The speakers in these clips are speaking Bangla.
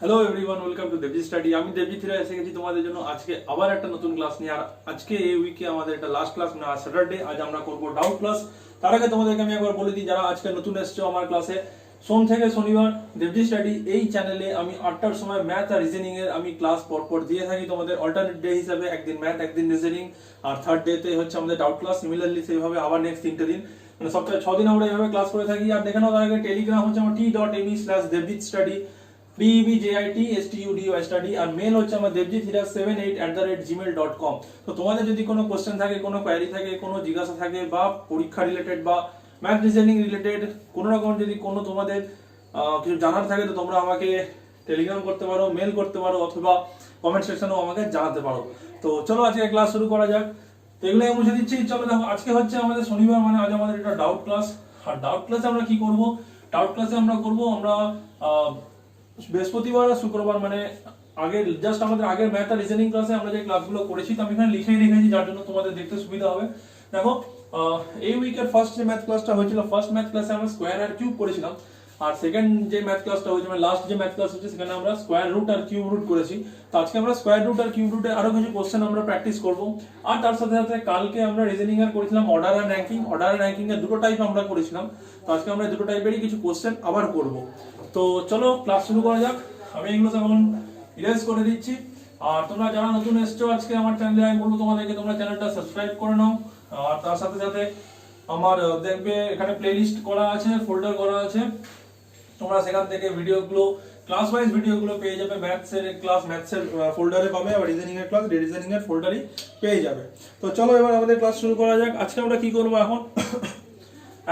Hello everyone, welcome to দেবজি study. আমি দেবজি ফিরে এসে গেছি তোমাদের জন্য আজকে আবার একটা নতুন ক্লাস নিয়ে। আর আজকে এই উইকে আমাদের একটা লাস্ট ক্লাস, মানে আজ স্যাটারডে। আজ আমরা করব ডাউট ক্লাস। তার আগে তোমাদেরকে আমি একবার বলে দিই, যারা আজকে নতুন এসছো আমার ক্লাসে, সোম থেকে শনিবার দেবজি স্টাডি এই চ্যানেলে আমি 8টার সময় ম্যাথ আর রিজনিং এর আমি ক্লাস পরপর দিয়ে থাকি তোমাদের, অল্টারনেট ডে হিসাবে। একদিন ম্যাথ, একদিন রিজনিং, আর থার্ড ডেতে হচ্ছে আমাদের ডাউট ক্লাস। সিমিলারলি সেইভাবে আবার নেক্সট 3টে দিন, মানে সপ্তাহে 6 দিন আমরা এইভাবে ক্লাস করে থাকি। আর দেখে নাও তার আগে টেলিগ্রাম হচ্ছে আমার t.me/devjitstudy, DEBJITSTUDY স্টাডি। আর মেল হচ্ছে আমার devjit78@gmail.com। তো তোমাদের যদি কোনো কোশ্চেন থাকে, কোনো কোয়ারি থাকে, কোনো জিজ্ঞাসা থাকে, বা পরীক্ষা রিলেটেড বা ম্যাথ রিজনিং রিলেটেড কোনো রকম যদি কোনো তোমাদের কিছু জানার থাকে, তো তোমরা আমাকে টেলিগ্রাম করতে পারো, মেল করতে পারো, অথবা কমেন্ট সেকশনেও আমাকে জানাতে পারো। তো চলো আজকে ক্লাস শুরু করা যাক। তো এগুলো আমি মুছে দিচ্ছি। চলো দেখো, আজকে হচ্ছে আমাদের শনিবার, মানে আজ আমাদের এটা ডাউট ক্লাস। আর ডাউট ক্লাসে আমরা কি করব? ডাউট ক্লাসে আমরা বৃহস্পতিবার আর শুক্রবার, মানে আগে জাস্ট আমাদের আগের ম্যাথ আর রিজনিং ক্লাসে আমরা যে ক্লাসগুলো করেছি, তো আমি এখানে লিখেই রেখেছি, যার জন্য তোমাদের দেখতে সুবিধা হবে। দেখো, এই উইকের ফার্স্ট যে ম্যাথ ক্লাসটা হয়েছিল, ফার্স্ট ম্যাথ ক্লাসে আমরা স্কোয়ার আর কিউব করেছিলাম। আর সেকেন্ড যে ম্যাথ ক্লাসটা হয়েছে, মানে লাস্ট যে ম্যাথ ক্লাস হচ্ছে, সেখানে আমরা স্কোয়ার রুট আর কিউব রুট করেছি। তো আজকে আমরা স্কোয়ার রুট আর কিউব রুটে আরো কিছু কোশ্চেন আমরা প্র্যাকটিস করব। আর তার সাথে সাথে কালকে আমরা রিজনিং এর করেছিলাম অর্ডার আর র্যাঙ্কিং। অর্ডার আর র্যাঙ্কিং এর দুটো টাইপ আমরা করেছিলাম, তো আজকে আমরা দুটো টাইপেরই কিছু কোশ্চেন আবার করব। তো চলো ক্লাস শুরু করা যাক। আমি এগুলো এখন ইরেজ করে দিচ্ছি। আর তোমরা যারা নতুন এসছো আজকে আমার চ্যানেলে, আমি বলবো তোমাদেরকে তোমরা চ্যানেলটা সাবস্ক্রাইব করে নাও। আর তার সাথে সাথে আমার দেখবে এখানে প্লেলিস্ট করা আছে, ফোল্ডার করা আছে, তোমরা সেখান থেকে ভিডিওগুলো, ক্লাস ওয়াইজ ভিডিওগুলো পেয়ে যাবে। ম্যাথসের ক্লাস ম্যাথসের ফোল্ডারে পাবে, আর রিজনিং এর ক্লাস রিজনিং এর ফোল্ডারই পেয়ে যাবে। তো চলো এবার আমাদের ক্লাস শুরু করা যাক। আজকে আমরা কি করব এখন?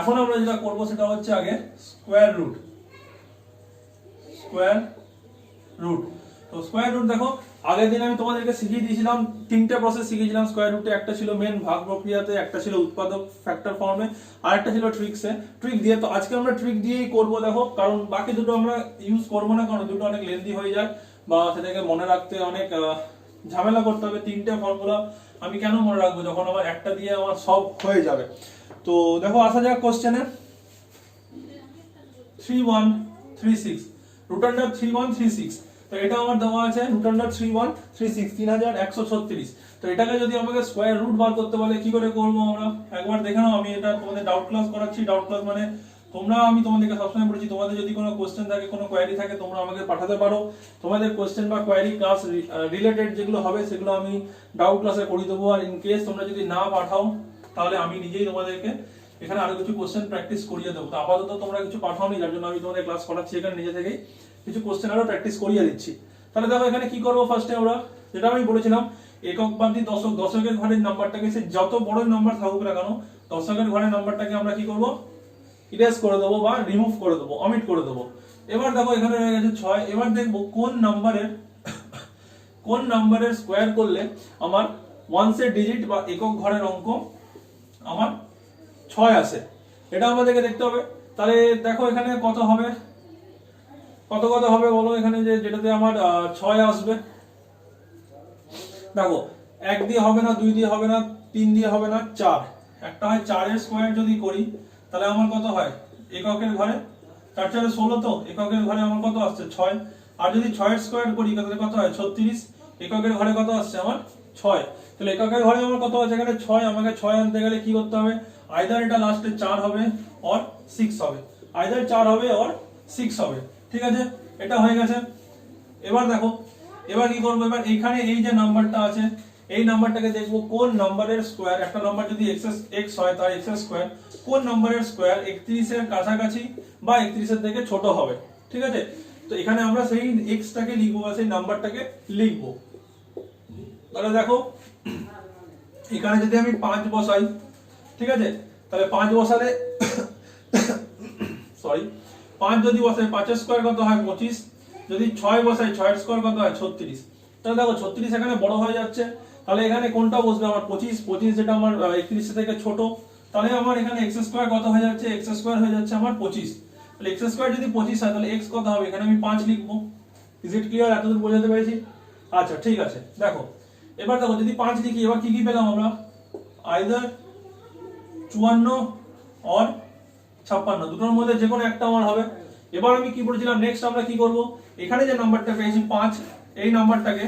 এখন আমরা যেটা করব সেটা হচ্ছে আগে স্কোয়ার রুট। স্কোয়ার রুট, তো স্কোয়ার রুট দেখো, আগের দিন আমি তোমাদেরকে শিখিয়ে দিয়েছিলাম, 3টে প্রসেস শিখিয়েছিলাম স্কোয়ার রুটে। একটা ছিল মেন ভাগ প্রক্রিয়াতে, একটা ছিল উৎপাদক ফ্যাক্টর ফর্মে, আর একটা ছিল ট্রিক্সে, ট্রিক দিয়ে। তো আজকে আমরা ট্রিক দিয়েই করব দেখো, কারণ বাকি দুটো আমরা ইউজ করব না, কারণ দুটো অনেক লেন্দি হয়ে যায়, বা সেটাকে মনে রাখতে অনেক ঝামেলা করতে হবে। 3টে ফর্মুলা আমি কেন মনে রাখবো, যখন আমার একটা দিয়ে আমার সব হয়ে যাবে। তো দেখো, আসা যাক কোশ্চেনে। 3136, রুট আন্ডার 3136। তো এটা আমার দেওয়া আছে রুট আন্ডার 3136, 3136। তো এটাকে যদি আমাকে স্কোয়ার রুট বার করতে বলে, কি করে করবো আমরা একবার দেখে নাও। আমি এটা তোমাদের ডাউট ক্লাস করাচ্ছি। ডাউট ক্লাস মানে তোমরা, আমি তোমাদেরকে সবসময় বলেছি, তোমাদের যদি কোনো কোশ্চেন থাকে, কোনো কোয়ারি থাকে, তোমরা আমাকে পাঠাতে পারো। তোমাদের কোশ্চেন বা কোয়ারি ক্লাস রিলেটেড যেগুলো হবে, সেগুলো আমি ডাউট ক্লাসে করে দেবো। আর ইন কেস তোমরা যদি না পাঠাও, তাহলে আমি নিজেই তোমাদেরকে এখানে আরো কিছু কোশ্চেন প্র্যাকটিস করিয়ে দেবো। তো আপাতত তোমরা কিছু পাঠাওনি, যার জন্য আমি তোমাদের ক্লাস করাচ্ছি এখানে নিজে থেকেই কিছু কোশ্চেন আরো প্র্যাকটিস করিয়ে দিচ্ছি। তাহলে দেখো এখানে কি করবো ফার্স্টে আমরা, যেটা আমি বলেছিলাম, একক বাদ দশক, দশকের ঘরের নাম্বারটাকে, সে যত বড় নাম্বার থাকুক না কেন, দশকের ঘরের নাম্বারটাকে আমরা কি করব, ইরেজ করে দেবো বা রিমুভ করে দেবো, অমিট করে দেবো। এবার দেখো এখানে রয়ে গেছে 6। এবার দেখবো কোন নাম্বারের স্কোয়ার করলে আমার ওয়ান্সের ডিজিট বা একক ঘরের অঙ্ক আমার 6 আসে, এটা আমাদেরকে দেখতে হবে। তাহলে দেখো এখানে কত হবে, কত হবে বলো এখানে, যেটাতে আমার 6 আসবে। দেখো, 1 দিয়ে হবে না, 2 দিয়ে হবে না, 3 দিয়ে হবে না, 4। একটা হয় 4 এর স্কোয়ার যদি করি, তাহলে আমার কত হয় এককের ঘরে, 4 4 16, তো এককের ঘরে আমার কত আসছে 6। আর যদি 6 এর স্কোয়ার করি, তাহলে কত হয় 36। এককের ঘরে কত আসছে আমার 6। তাহলে এককের ঘরে আমার কত আছে এখানে 6। আমাকে 6 আনতে গেলে কি করতে হবে, আইদার এটা লাস্টে 4 হবে অর 6 হবে, আইদার 4 হবে অর 6 হবে। ঠিক আছে, এটা হয়ে গেছে। এবার দেখো, এবার কি করবো, এবার এখানে এই যে নাম্বারটা আছে, এই নাম্বারটাকে দেখবো কোন নাম্বারের স্কোয়ার, একটা নাম্বার যদি x হয় তার x এর স্কোয়ার, কোন নাম্বারের স্কোয়ার 31 এর কাছাকাছি বা 31 এর থেকে ছোট হবে। ঠিক আছে, তো এখানে আমরা সেই x টাকে লিখবো বা সেই নাম্বারটাকে লিখবো। তাহলে দেখো, এখানে যদি আমি 5 বসাই, ঠিক আছে, তাহলে 5 বসালে সরি 5 যদি বসাই, 5 এর স্কোয়ার কত হয় 25। যদি 6 বসাই, 6 এর স্কোয়ার কত হয় 36। তাহলে দেখো 36 এখানে বড় হয়ে যাচ্ছে, তাহলে এখানে কোনটা বসবে আমার 25 যেটা আমার 31 থেকে ছোট। তাহলে আমার এখানে x স্কোয়ার কত হয়ে যাচ্ছে, x স্কোয়ার হয়ে যাচ্ছে আমার 25। তাহলে x স্কোয়ার যদি 25 হয়, তাহলে x কত হবে, এখানে আমি 5 লিখবো। Is it clear? এতদূর বোঝাতে পেরেছি? আচ্ছা ঠিক আছে। দেখো, এবার দেখো যদি 5 লিখি, এবার কি কি পেলাম আমরা, আইদার 54 অর 56, দুটোর মধ্যে যে কোনো একটা আমার হবে। এবার আমি কি বলেছিলাম, নেক্সট আমরা কি করব, এখানে যে নাম্বারটা পেয়েছি 5, এই নাম্বারটাকে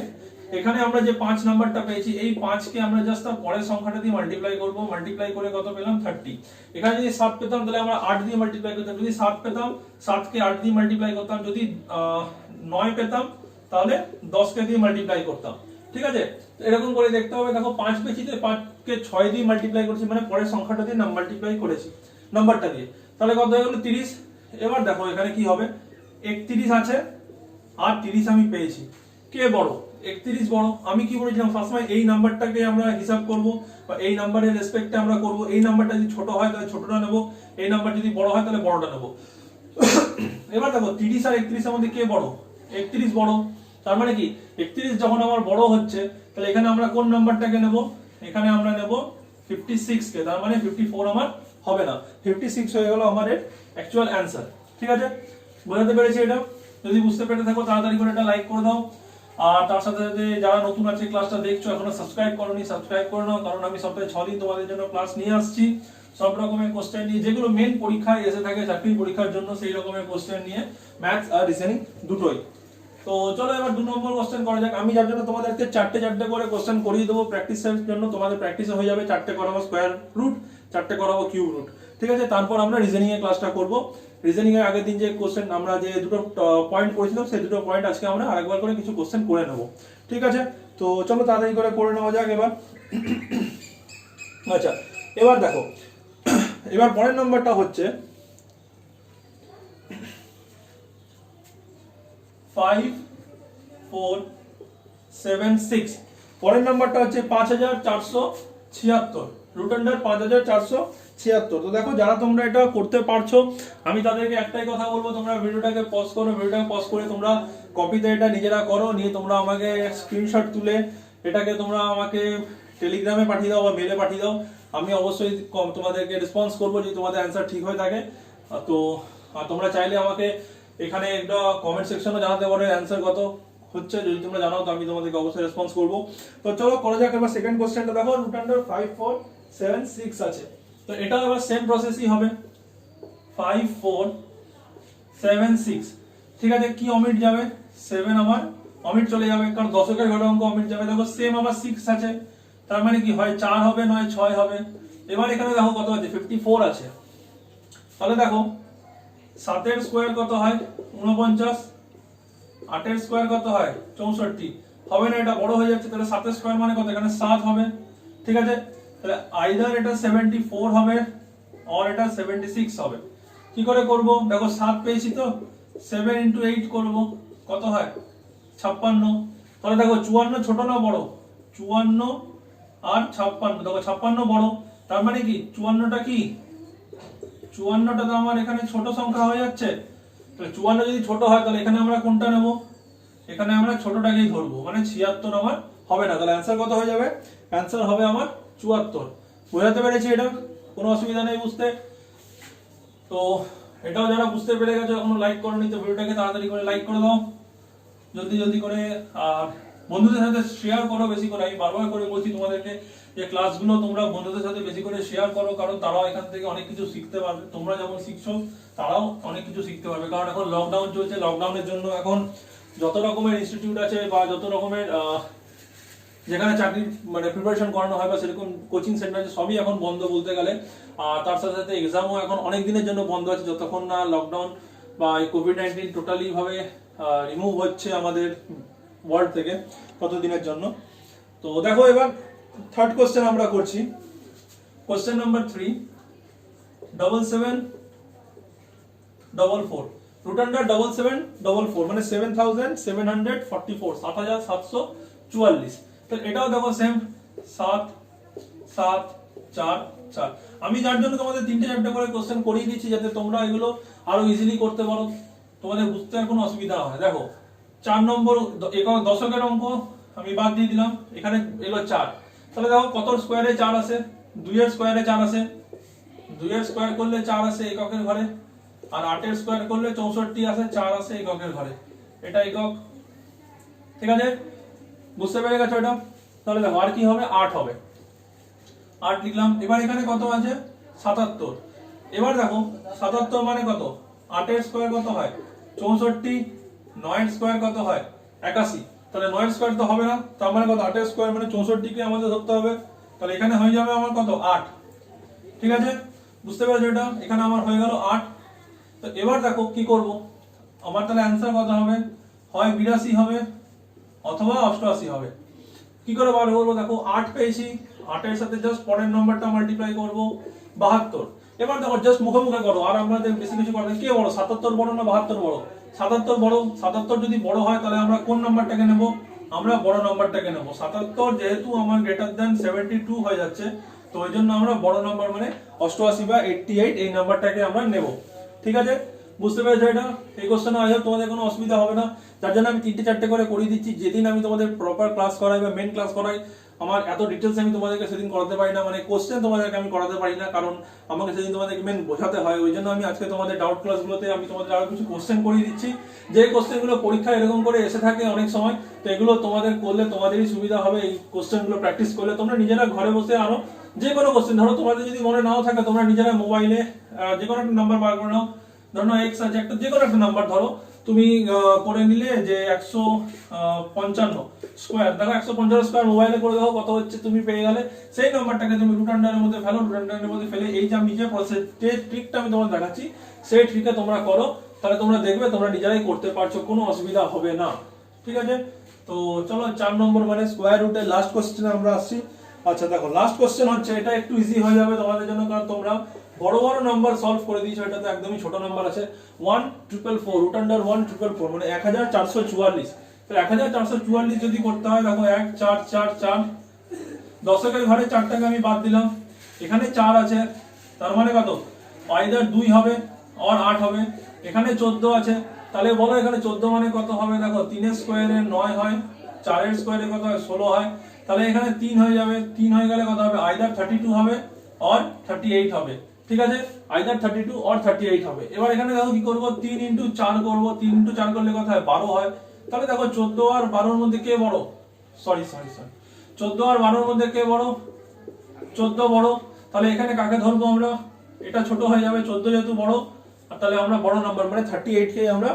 এখানে আমরা যে 5 নাম্বারটা পেয়েছি, এই 5 কে আমরা জাস্ট তার পরের সংখ্যাটা দিয়ে মাল্টিপ্লাই করব, মাল্টিপ্লাই করে কত পেলাম 30। এখানে যদি 7 পেতাম তাহলে আমরা 8 দিয়ে মাল্টিপ্লাই করতাম, যদি 7 পেতাম 7 কে 8 দিয়ে মাল্টিপ্লাই করতাম, যদি 9 পেতাম তাহলে 10 কে দিয়ে মাল্টিপ্লাই করতাম। ঠিক আছে, এরকম করে দেখতে হবে। দেখো 5 পেয়েছি তো 5 কে 6 দিয়ে মাল্টিপ্লাই করেছি, মানে পরের সংখ্যাটা দিয়ে মাল্টিপ্লাই করেছি নাম্বারটা দিয়ে, তাহলে কত হয়ে গেল 30। এবার দেখো এখানে কি হবে, 31 আছে আর 30 আমি পেয়েছি, কে বড়, 31 বড়। আমি কি বলেছিলাম সবসময় এই নাম্বারটাকে আমরা হিসাব করব বা এই নাম্বারের রেসপেক্টে আমরা করব, এই নাম্বারটা যদি ছোট হয় তাহলে ছোটটা নেব, এই নাম্বার যদি বড় হয় তাহলে বড়টা নেব। এবার দেখো 30 আর 31 এর মধ্যে কে বড়, 31 বড়। তার মানে কি 31 যখন আমার বড় হচ্ছে তাহলে এখানে আমরা কোন নাম্বারটাকে নেব, এখানে আমরা নেব 56 কে, তার মানে 54 আমার হবে না, 56 হয়ে গেল আমাদের অ্যাকচুয়াল অ্যানসার। ঠিক আছে, বোঝাতে পেরেছি এটা? যদি বুঝতে পেরে থাকো তাড়াতাড়ি করে এটা লাইক করে দাও, আর তার সাথে সাথে যারা নতুন আছে ক্লাসটা দেখছো এখনো সাবস্ক্রাইব করোনি, সাবস্ক্রাইব করে নাও, কারণ আমি সপ্তাহে 6 দিন তোমাদের জন্য ক্লাস নিয়ে আসছি সব রকমের কোশ্চেন নিয়ে, যেগুলো মেন পরীক্ষায় এসে থাকে চাকরির পরীক্ষার জন্য, সেই রকমের কোশ্চেন নিয়ে, ম্যাথস আর রিজনিং দুটোই। তো চলো এবার 2 নম্বর কোশ্চেন করা যাক। আমি যার জন্য তোমাদেরকে চারটে করে কোশ্চেন করিয়ে দেবো প্র্যাকটিসের জন্য, তোমাদের প্র্যাকটিস হয়ে যাবে, 4টে করাবো স্কয়ার রুট, 4টে করাবো কিউব রুট। ঠিক আছে, তারপর আমরা রিজনিং এর ক্লাসটা করব। রিজনিং এর আগের দিন যে কোশ্চেন আমরা যে দুটো পয়েন্ট করেছিলাম সেই দুটো পয়েন্ট আজকে আমরা আরেকবার করে কিছু কোশ্চেন করে নেব। ঠিক আছে, তো চলো তাড়াতাড়ি করে নেওয়া যাক এবার। আচ্ছা, এবার দেখো, এবার পরের নম্বরটা হচ্ছে 5 4 7 6। পরের নাম্বারটা হচ্ছে 5476, রুট আন্ডার 5476। তো দেখো যারা তোমরা এটা করতে পারছো, আমি তাদেরকে একটাই কথা বলবো, তোমরা ভিডিওটাকে পজ করো, ভিডিওটাকে পজ করে তোমরা কপিতে এটা নিজেরা করো, নিয়ে তোমরা আমাকে স্ক্রিনশট তুলে এটাকে তোমরা আমাকে টেলিগ্রামে পাঠিয়ে দাও বা মেলে পাঠিয়ে দাও। আমি অবশ্যই তোমাদেরকে রেসপন্স করবো যদি তোমাদের অ্যান্সার ঠিক হয়ে থাকে। তো তোমরা চাইলে আমাকে এখানে একটা কমেন্ট সেকশনে জানাতে পারো অ্যান্সার কত হচ্ছে, যদি তোমরা জানাও তো আমি তোমাদেরকে অবশ্যই রেসপন্স করব। তো চলো করা যাক এবার সেকেন্ড কোশ্চেনটা। দেখো রুট আন্ডার 5 4 7 6 আছে, তো এটা এবার সেম প্রসেসই হবে, 5 4 7 6। ঠিক আছে, কি অমিট যাবে, 7 আমার অমিট চলে যাবে, কারণ দশকের ঘরে অঙ্ক অমিট যাবে। দেখো সেম আবার 6 আছে, তার মানে কি হয় 4 হবে নয় 6 হবে। এবার এখানে দেখো কত আছে, 54 আছে, তাহলে দেখো 7 এর স্কয়ার কত হয় 49, 8 এর স্কয়ার কত হয় 64, হবে না, এটা বড় হয়ে যাচ্ছে, তাহলে 7 এর স্কয়ার মানে কত, এখানে 7 হবে। ঠিক আছে, তাহলে আইদার এটা 74 হবে আর এটা 76 হবে। কি করে করব, দেখো 7 পেয়েছি তো 7 * 8 করব, কত হয় 56। তাহলে দেখো 54 ছোট না বড়, 54 আর 56, দেখো 56 বড়, তার মানে কি 54টা কি, 54টা তো আমার এখানে ছোট সংখ্যা হয়ে যাচ্ছে। তো 54 যদি ছোট হয় তাহলে এখানে আমরা কোনটা নেব, এখানে আমরা ছোটটাকেই ধরবো, মানে 76 আমার হবে না। তাহলে অ্যানসার কত হয়ে যাবে, অ্যানসার হবে আমার 74। বোঝাতে পেরেছি এটা, কোনো অসুবিধা নেই বুঝতে। তো এটাও যারা বুঝতে পেরে গেছো এখনো লাইক করোনি, তো ভিডিওটাকে তাড়াতাড়ি করে লাইক করে দাও, জলদি করে। আর বন্ধুদের সাথে শেয়ার করো বেশি করে, আমি বারবার করে বলছি তোমাদেরকে যে ক্লাসগুলো তোমরা বন্ধুদের সাথে বেশি করে শেয়ার করো, কারণ তারাও এখান থেকে অনেক কিছু শিখতে পারবে, তোমরা যেমন শিখছো তারাও অনেক কিছু শিখতে পারবে। কারণ এখন লকডাউন চলছে, লকডাউনের জন্য এখন যত রকমের ইনস্টিটিউট আছে বা যত রকমের যেখানে চাকরি মানে প্রিপারেশন করানো হয় বা সেরকম কোচিং সেন্টার আছে সবই এখন বন্ধ বলতে গেলে। আর তার সাথে সাথে এক্সামও এখন অনেক দিনের জন্য বন্ধ আছে, যতক্ষণ না লকডাউন বা এই কোভিড-19 টোটালি ভাবে রিমুভ হচ্ছে আমাদের ওয়ার্ল্ড থেকে, ততদিনের জন্য। তো দেখো এবার থার্ড কোশ্চেন আমরা করছি, কোশ্চেন নাম্বার 3 77 44, রুট আন্ডার 77 44 মানে 7744, 7744। তো এটাও দেখো সেম 7 7 4 4। আমি যার জন্য তোমাদের 3টে করে কোশ্চেন করিয়ে দিচ্ছি যাতে তোমরা এগুলো আরো ইজিলি করতে পারো, তোমাদের বুঝতে আর কোনো অসুবিধা হয়। দেখো 4 নম্বর একক দশকের অঙ্ক আমি বাদ দিয়ে দিলাম, এখানে এলো 4, তাহলে দেখো কত স্কয়ারে 4 আসে, 2 এর স্কয়ারে 4 আসে, 2 এর স্কয়ার করলে 4 আসে এককের ঘরে, আর 8 এর স্কয়ার করলে 64 আসে, 4 আসে এককের ঘরে, এটা একক। ঠিক আছে, বুঝতে পেরে গেছো এটা? তাহলে দেখো আর কি হবে, 8 হবে, 8 লিখলাম। এবার এখানে কত আছে 77, এবার দেখো 77 মানে কত 8 এর স্কয়ার কত হয় 64, 9 এর স্কয়ার কত হয় 81, তাহলে 9 এর স্কয়ার তো হবে না, তার মানে কত 8 এর স্কয়ার মানে 64 কে আমাদের ধরতে হবে, তাহলে এখানে হয়ে যাবে আমার কত 8। ঠিক আছে, বুঝতে পেরেছো এটা, এখানে আমার হয়ে গেল 8। তো এবার দেখো কি করব, আমার তাহলে অ্যানসার কত হবে, হয় 82 হবে অথবা 88 হবে। কি করে বার করবো, দেখো 8 পেয়েছি, 8 এর সাথে জাস্ট পরের নম্বরটা মাল্টিপ্লাই করব 72। এবার দেখো জাস্ট মুখে মুখে করো, আর আমাদের বেশি কিছু করতে কে বড় 77 বড় না 72 বড়, 77 বড়। 77 যদি বড় হয় তাহলে আমরা কোন নাম্বারটাকে নেব, আমরা বড় নাম্বারটাকে নেব। 77 যেহেতু আমার গ্রেটার দ্যান 72 হয়ে যাচ্ছে, তো ওই জন্য আমরা বড় নাম্বার মানে 88 বা 88 এই নাম্বারটাকে আমরা নেব। ঠিক আছে, বুঝতে পেরেছো এটা, এই কোশ্চেনে আজ তোমাদের কোনো অসুবিধা হবে না, যার জন্য আমি 3টে 4টে করে করিয়ে দিচ্ছি। যেদিন আমি তোমাদের প্রপার ক্লাস করাই বা মেন ক্লাস করাই, আমার এত ডিটেলস আমি তোমাদেরকে সেদিন করাতে পারি না, মানে কোশ্চেন তোমাদেরকে আমি করাতে পারি না, কারণ আমাকে সেদিন তোমাদেরকে মেন বোঝাতে হয়। ওই জন্য আমি আজকে তোমাদের ডাউট ক্লাসগুলোতে আমি তোমাদের আরো কিছু কোশ্চেন করিয়ে দিচ্ছি, যে কোশ্চেনগুলো পরীক্ষায় এরকম করে এসে থাকে অনেক সময়, তো এগুলো তোমাদের করলে তোমাদেরই সুবিধা হবে। এই কোশ্চেনগুলো প্র্যাকটিস করলে তোমরা নিজেরা ঘরে বসে আরো যে কোনো কোশ্চেন, ধরো তোমাদের যদি মনে নাও থাকে তোমরা নিজেরা মোবাইলে যে কোনো একটা নাম্বার বার করে নাও, ধরো এক্স আছে একটা, যে কোনো একটা নাম্বার ধরো তুমি করে নিলে যে 155 স্কয়ার, দেখো 150 স্কয়ার মোবাইলে করে দেখো কত হচ্ছে, তুমি পেয়ে গেলে। সেই নাম্বারটাকে তুমি রুট আন্ডারের মধ্যে ফেলো, রুট আন্ডারের মধ্যে ফেলে এই যে আমি যে প্রসেস যে ট্রিকটা আমি তোমাদের দেখাচ্ছি সেই ট্রিকটা তোমরা করো, তাহলে তোমরা দেখবে তোমরা নিজেরাই করতে পারছো, কোনো অসুবিধা হবে না। ঠিক আছে, তো চলো 4 নম্বর মানে স্কয়ার রুটের লাস্ট কোশ্চেনে আমরা আসছি। আচ্ছা দেখো লাস্ট কোশ্চেন হচ্ছে, এটা একটু ইজি হয়ে যাবে তোমাদের জন্য, কারণ তোমরা বড় বড় নাম্বার সলভ করে দিয়েছো, এটা তো একদমই ছোট নাম্বার আছে। 1444 রুট আন্ডার 1444 মানে 1444। তো 1444 যদি করতে হয়, দেখো 1 4 4 4, দশকের ঘরে 4টাকে আমি বাদ দিলাম, এখানে 4 আছে, তার মানে কত আইদার 2 হবে আর 8 হবে। এখানে 14 আছে, তাহলে বলো এখানে 14 মানে কত হবে, দেখো 3 এর স্কয়ারে 9 হয়, 4 এর স্কয়ারে কত হয় 16 হয়, তাহলে এখানে 3 হয়ে যাবে, 3 হয়ে গেলে কত হবে আইদার 32 হবে আর 38 হবে। ঠিক আছে, আইদার 32 আর 38 হবে। এবার এখানে দেখো কি করব, 3 ইনটু 4 করব, 3 ইনটু 4 করলে কত হয় 12 হয়। তাহলে দেখো 14 আর 12 এর মধ্যে কে বড়, সরি 14 আর 12 এর মধ্যে কে বড়, 14 বড়। তাহলে এখানে কাকে ধরবো আমরা, এটা ছোট হয়ে যাবে, 14 যেহেতু বড়, আর তাহলে আমরা বড় নাম্বার মানে 38 কে আমরা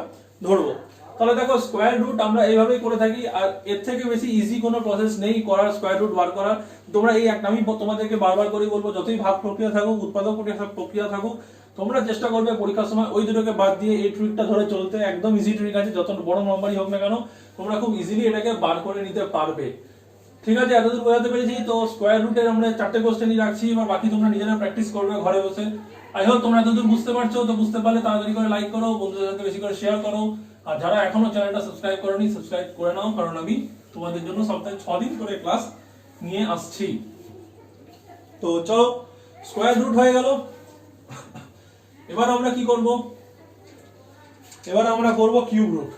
ধরবো। তাহলে দেখো স্কয়ার রুট আমরা এইভাবেই করে থাকি, আর এর থেকে বেশি ইজি কোনো প্রসেস নেই করার স্কয়ার রুট বার করার। তোমরা এই একটা আমি তোমাদেরকে বারবার করে বলবো, যতই ভাগ প্রক্রিয়া থাকুক উৎপাদক প্রক্রিয়া থাকুক, তোমরা চেষ্টা করবে পরীক্ষার সময় ওই দুটোকে বাদ দিয়ে এই ট্রিকটা ধরে চলতে। একদম ইজি ট্রিক আছে, যত বড় নাম্বারই হোক না কেন তোমরা খুব ইজিলি এটাকে বার করে নিতে পারবে। ঠিক আছে, এতদূর বোঝাতে পেরেছি তো। স্কয়ার রুটের আমরা 4টে কোশ্চেনই রাখছি, এবার বাকি তোমরা নিজেরা প্র্যাকটিস করবে ঘরে বসে। আই হোপ তোমরা এতদূর বুঝতে পারছো, তো বুঝতে পারলে তাড়াতাড়ি করে লাইক করো, বন্ধুদের সাথে বেশি করে শেয়ার করো, আর যারা এখনো চ্যানেলটা সাবস্ক্রাইব করোনি সাবস্ক্রাইব করে নাও, কারণ আমি তোমাদের জন্য সপ্তাহে 6 দিন করে ক্লাস নিয়ে আসছি। তো চলো স্কয়ার রুট হয়ে গেল, এবার আমরা কি করব, এবার আমরা করব কিউব রুট।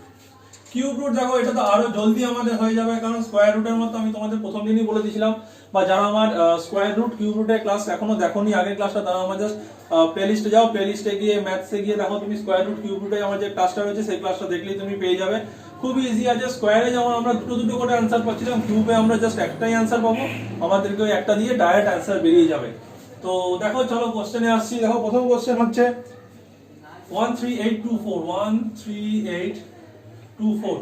কিউব রুট দেখো এটা তো আরো জলদি আমাদের হয়ে যাবে, কারণ স্কয়ার রুটের মতো আমি তোমাদের প্রথম দিনই বলে দিয়েছিলাম, বা যারা আমার স্কয়ার রুট কিউব রুটের ক্লাস এখনো দেখোনি আগের ক্লাসটা, তারা আমার জাস্ট প্লেলিস্টে যাও, প্লেলিস্টে গিয়ে ম্যাথসে গিয়ে দেখো তুমি স্কয়ার রুট কিউব রুটে আমার যে ক্লাসটা রয়েছে সেই ক্লাসটা দেখলেই তুমি পেয়ে যাবে। খুব ইজি আছে, স্কয়ারে যেমন আমরা দুটো দুটো করে অ্যানসার পাচ্ছিলাম, কিউবে আমরা জাস্ট একটাই অ্যানসার পাবো, আমাদেরকে ওই একটা দিয়ে ডাইরেক্ট অ্যানসার বেরিয়ে যাবে। তো দেখো চলো কোশ্চেনে আসছি। দেখো প্রথম কোশ্চেন হচ্ছে 13824 13824,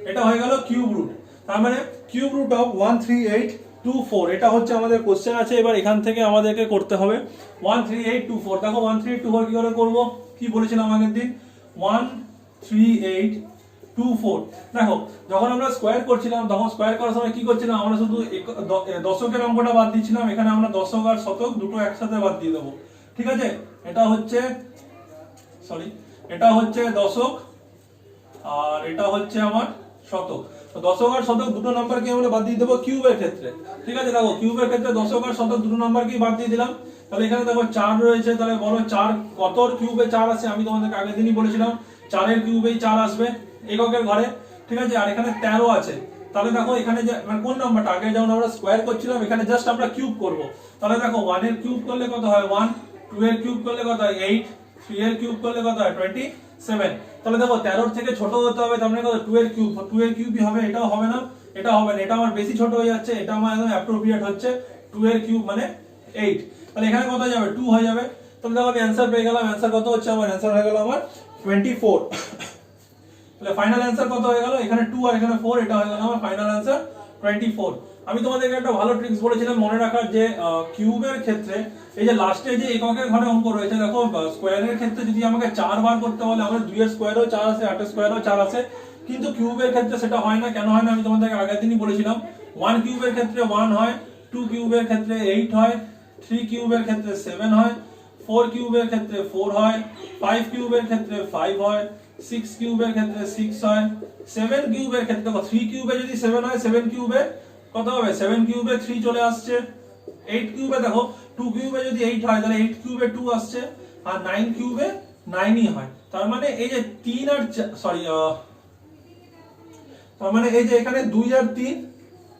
এটা হয়ে গেল কিউব রুট। তার মানে কিউব রুট অফ 13824, এটা হচ্ছে আমাদের কোশ্চেন আছে। এবার এখান থেকে আমাদেরকে করতে হবে 13824। দেখো 13824 কি করে করব, কি বলেছিলাম আগের দিন, 13824। দেখো যখন আমরা স্কয়ার করছিলাম তখন স্কয়ার করার সময় কি করছিলাম, আমরা শুধু দশকের অঙ্কটা বাদ দিচ্ছিলাম, এখানে আমরা দশক আর শতক দুটো একসাথে বাদ দিয়ে দেবো। ঠিক আছে, এটা হচ্ছে দশক আর এটা হচ্ছে আমার শতক। তো দশক আর শতক দুটো নাম্বারকে আমরা বাদ দিয়ে দেবো কিউবের ক্ষেত্রে। ঠিক আছে, দেখো কিউবের ক্ষেত্রে দশক আর শতক দুটো নাম্বারকেই বাদ দিয়ে দিলাম। তাহলে এখানে দেখো 4 রয়েছে, তাহলে বলো 4 কতর কিউবে 4 আছে, আমি তোমাদেরকে আগের দিনই বলেছিলাম 4 এর কিউবেই 4 আসবে এককের ঘরে। ঠিক আছে, আর এখানে 13 আছে, তাহলে দেখো এখানে যে মানে কোন নাম্বারটা আগে যেমন আমরা স্কয়ার করছিলাম, এখানে জাস্ট আমরা কিউব করব। তাহলে দেখো 1 এর কিউব করলে কত হয় 1, 2 এর কিউব করলে কত হয় 8, 3 এর কিউব করলে কত হয় 27। তাহলে দেখো 13 থেকে ছোট হতে হবে, তার মানে কত 2 এর কিউব, 2 এর কিউবই হবে, এটাও হবে না, এটা হবে না, এটা আমার বেশি ছোট হয়ে যাচ্ছে, এটা আমার একদম অ্যাপ্রোপ্রিয়েট হচ্ছে 2 এর কিউব মানে 8। তাহলে এখানে কত যাবে 2 হয়ে যাবে। তাহলে দেখো আমি অ্যানসার পেয়ে গেলাম, অ্যানসার কত হচ্ছে আমার, অ্যানসার হয়ে গেল আমার 24। তাহলে ফাইনাল অ্যান্সার কত হয়ে গেল? এখানে 2 আর এখানে 4, এটা হয়ে গেল আমার ফাইনাল অ্যান্সার 24। আমি তোমাদেরকে একটা ভালো ট্রিক্স বলেছিলাম মনে রাখার, যে কিউবের ক্ষেত্রে এই যে লাস্টে যে এককের ঘরে অঙ্ক রয়েছে, দেখো স্কোয়ারের ক্ষেত্রে যদি আমাকে 4 বার করতে বলে, আমাদের 2 এর স্কোয়ারেও 4 আছে, 8 এর স্কোয়ারেও 4 আছে, কিন্তু কিউবের ক্ষেত্রে সেটা হয় না। কেন হয় না আমি তোমাদেরকে আগের দিনই বলেছিলাম। 1 কিউবের ক্ষেত্রে 1 হয়, 2 কিউবের ক্ষেত্রে 8 হয়, 3 কিউবের ক্ষেত্রে 7 হয়, 4 কিউবের ক্ষেত্রে 4 হয়, 5 কিউবের ক্ষেত্রে 5 হয়, 6 কিউবের ক্ষেত্রে 6 হয়, 7 কিউবের ক্ষেত্রে 3 কিউবে যদি 7 হয়, 7 কিউবে কত হবে? 7 কিউবে 3 চলে আসছে। 8 কিউবে দেখো 2 কিউবে যদি 8 হয় তাহলে 8 কিউবে 2 আসছে, আর 9 কিউবে 9ই হয়। তার মানে এই যে 3 আর সরি তার মানে এই যে এখানে 2 আর 3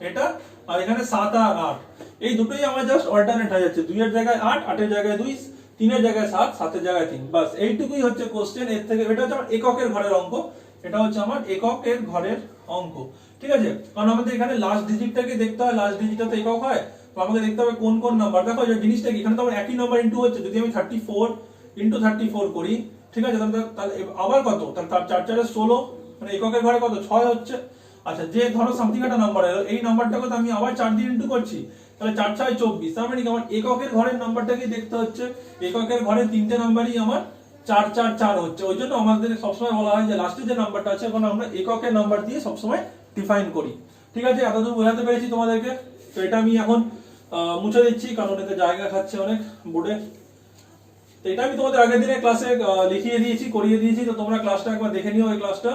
এটা, আর এখানে 7 আর 8, এই দুটোই আমার জাস্ট অল্টারনেট হয়ে যাচ্ছে। 2 এর জায়গায় 8, 8 এর জায়গায় 2, 3 এর জায়গায় 7, 7 এর জায়গায় 3, বাস এইটুকুই হচ্ছে কোশ্চেন। এর থেকে এটা হচ্ছে আমার এককের ঘরের অঙ্ক, এটা হচ্ছে আমার এককের ঘরের অঙ্ক, ঠিক আছে? কারণ আমাদের এখানে লাস্ট ডিজিটটাকে দেখতে হয়, লাস্ট ডিজিটটা তো একক হয়, তো আমাকে দেখতে হবে কোন কোন নাম্বার। দেখো এই জিনিসটা কি, এখানে তো আমার একই নাম্বার ইনটু হচ্ছে। যদি আমি 34 ইনটু 34 করি, ঠিক আছে, তাহলে আবার কত? তাহলে 4 4 16, মানে এককের ঘরে কত? 6 হচ্ছে। আচ্ছা, যে ধরো সামথিং একটা নাম্বার এলো, এই নাম্বারটাকে তো আমি আবার 4 দিয়ে ইনটু করছি, তাহলে 4 6 24। তার মানে কি আমার এককের ঘরের নাম্বারটাকে দেখতে হচ্ছে। এককের ঘরে তিনটে নাম্বারই আমার 4 4 4 হচ্ছে। ওই জন্য আমাদের সবসময় বলা হয় যে লাস্টে যে নাম্বারটা আছে ওখানে আমরা এককের নাম্বার দিয়ে সবসময় ডিফাইন করি, ঠিক আছে? এতদূর বোঝাতে পেরেছি তোমাদেরকে। তো এটা আমি এখন মুছে দিচ্ছি, কারণ এতে জায়গা খাচ্ছে অনেক বোর্ডে। তো এটা আমি তোমাদের আগের দিনের ক্লাসে লিখিয়ে দিয়েছি, করিয়ে দিয়েছি, তো তোমরা ক্লাসটা একবার দেখে নিও। এই ক্লাসটা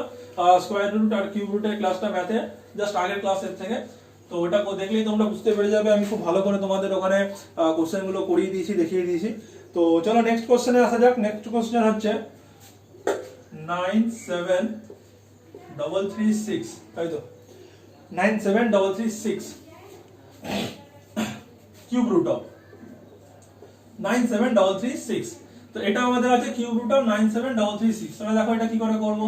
স্কয়ার রুট আর কিউব রুটের ক্লাসটা ম্যাথে জাস্ট আগের ক্লাসের থেকে, তো ওটা দেখলেই তোমরা বুঝতে পেরে যাবে। আমি খুব ভালো করে তোমাদের ওখানে কোশ্চেন গুলো করিয়ে দিয়েছি, দেখিয়ে দিয়েছি। তো চলো নেক্সট কোশ্চেনে আসা যাক। নেক্সট কোশ্চেন হচ্ছে 97336, তাই তো 97336 কিউব রুট অফ 97336। তো এটা আমাদের আছে কিউব রুট অফ 97336। তাহলে দেখো এটা কি করে করব,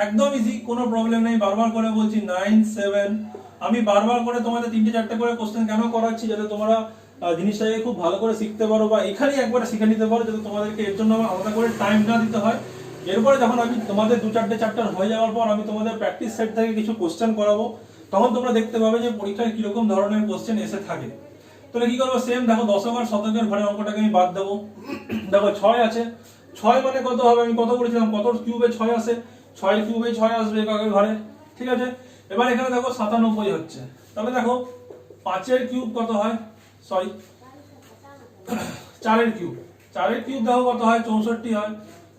একদম ইজি, কোনো প্রবলেম নেই। বারবার করে বলছি 97, আমি বারবার করে তোমাদের 3টে 4টে করে কোশ্চেন কেন করাচ্ছি, যাতে তোমরা জিনিসটাকে খুব ভালো করে শিখতে পারো, বা এখানেই একবারে শিখে নিতে পারো, যাতে তোমাদেরকে এর জন্য আলাদা করে টাইম না দিতে হয়। এরপরে যখন আমি তোমাদের 2-4টে চ্যাপ্টার হয়ে যাওয়ার পর আমি তোমাদের প্র্যাকটিস সেট থেকে কিছু কোশ্চেন করাবো, তখন তোমরা দেখতে পাবে যে পরীক্ষায় কিরকম ধরনের কোশ্চেন এসে থাকে। তাহলে কি করবো, সেম দেখো দশক আর শতকের ঘরের অঙ্কটাকে আমি বাদ দেবো। দেখো 6 আছে, 6 মানে কত হবে? আমি কত বলেছিলাম, কত কিউবে 6 আসে? 6 কিউবে 6 আসবে এককের ঘরে, ঠিক আছে? এবার এখানে দেখো 97 হচ্ছে, তাহলে দেখো 5 এর কিউব কত হয়? সরি 4 এর কিউব, 4 এর কিউব দেখো কত হয়? 64 হয়।